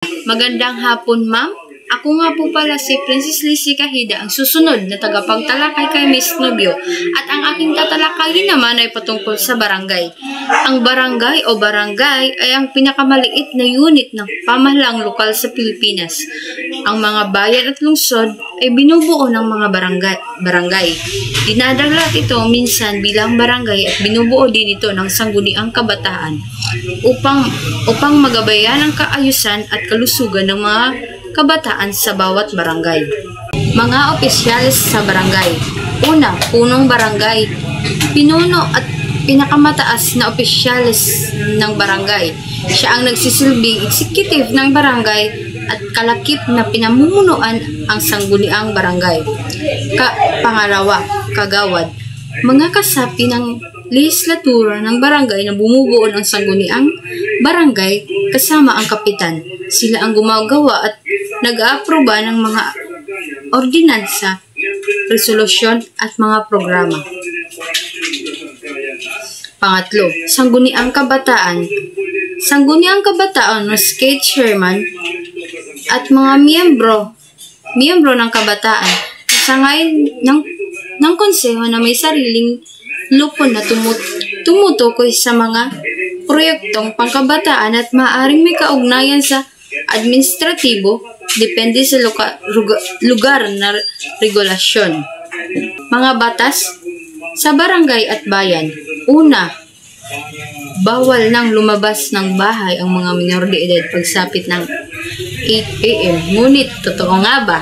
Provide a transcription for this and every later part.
Magandang hapon, ma'am. Ako nga po pala si Princess Lizzie Kahida, ang susunod na tagapagtalakay kay Miss Nobio. At ang aking tatalakayin naman ay patungkol sa barangay. Ang barangay o barangay ay ang pinakamaliit na unit ng pamahalaang lokal sa Pilipinas. Ang mga bayan at lungsod ay binubuo ng mga barangay. Dinadalat ito minsan bilang barangay at binubuo din ito ng sangguniang kabataan upang magabayan ang kaayusan at kalusugan ng mga kabataan sa bawat barangay. Mga opisyalis sa barangay. Una, punong barangay. Pinuno at pinakamataas na opisyalis ng barangay. Siya ang nagsisilbing executive ng barangay at kalakip na pinamumunuan ang sangguniang barangay. Pangalawa, kagawad. Mga kasapi ng lehislatura ng barangay na bumubuo ng sangguniang barangay kasama ang kapitan. Sila ang gumagawa at nag-aaproba ng mga ordinansa, resolusyon at mga programa. Pangatlo, sangguniang kabataan. Sangguniang kabataan o state chairman at mga miyembro ng kabataan sangay ng konseho na may sariling lupon na tumutukoy sa mga proyektong pangkabataan at maaaring may kaugnayan sa administratibo depende sa lugar na regulasyon. Mga batas sa barangay at bayan. Una, bawal nang lumabas ng bahay ang mga minor de edad pagsapit ng 8 AM. Ngunit, totoo nga ba?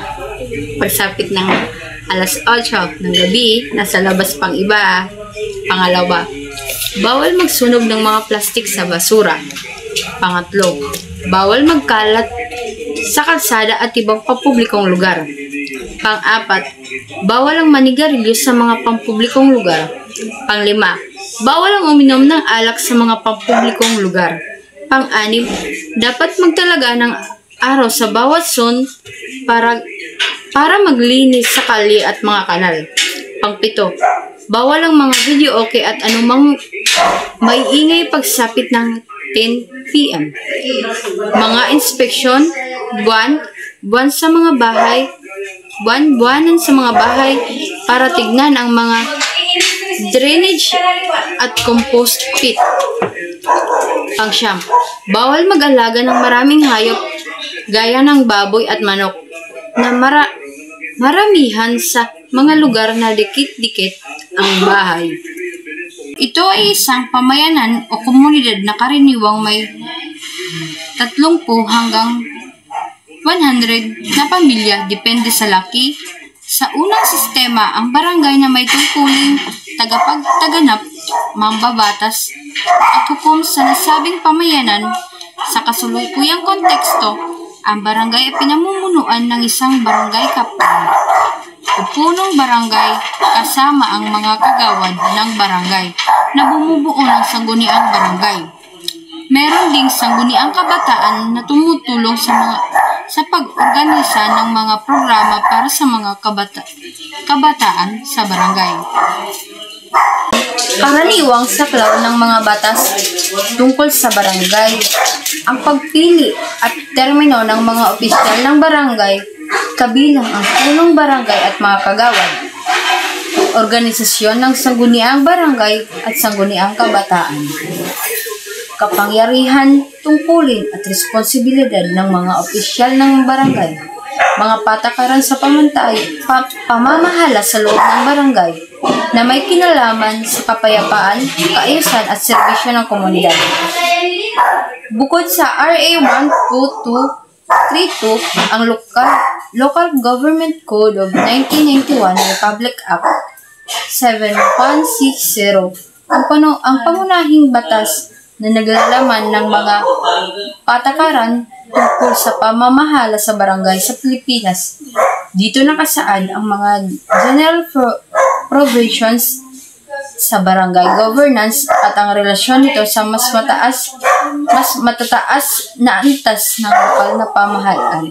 Pagsapit ng alas 8 ng gabi, nasa labas pang iba. Pangalawa, bawal magsunog ng mga plastik sa basura. Pangatlo, bawal magkalat sa kalsada at ibang pampublikong lugar. Pang-apat, bawal ang manigarilyo sa mga pampublikong lugar. Pang-lima, bawal ang uminom ng alak sa mga pampublikong lugar. Pang-anim, dapat magtalaga ng araw sa bawat zone para maglinis sa kalye at mga kanal. Pang-pito, bawal ang mga video okay at anumang maiingay pagsapit ng 10 PM. Mga inspeksyon, buwan-buwanan sa mga bahay para tignan ang mga drainage at compost pit. Pang-siyam, bawal mag-alaga ng maraming hayop gaya ng baboy at manok na maramihan sa mga lugar na dikit-dikit ang bahay. Ito ay isang pamayanan o komunidad na karaniwang may 30 hanggang 100 na pamilya depende sa laki. Sa unang sistema, ang barangay na may tungkuling tagapagtaganap, mambabatas at hukom sa nasabing pamayanan. Sa kasalukuyang konteksto, ang barangay ay pinamumunuan ng isang barangay kaplan o punong barangay kasama ang mga kagawad ng barangay na bumubuo ng sangguniang barangay. Meron ding sangguniang kabataan na tumutulong sa pag-organisa ng mga programa para sa mga kabataan sa barangay. Karaniwang saklaw ng mga batas tungkol sa barangay. Ang pagpili at termino ng mga opisyal ng barangay kabilang ang punong barangay at mga kagawad. Organisasyon ng sangguniang barangay at sangguniang kabataan. Kapangyarihan, tungkulin at responsibilidad ng mga opisyal ng barangay. Mga patakaran sa pamamahala sa loob ng barangay na may kinalaman sa kapayapaan, kaayusan at serbisyo ng komunidad. Bukod sa RA 12232, ang Local Government Code of 1991 Republic Act 7160, ang pangunahing batas na naglalaman ng mga patakaran tungkol sa pamamahala sa barangay sa Pilipinas. Dito nakasaad ang mga general provisions sa barangay governance at ang relasyon nito sa mas matataas na antas ng lokal na pamahalaan.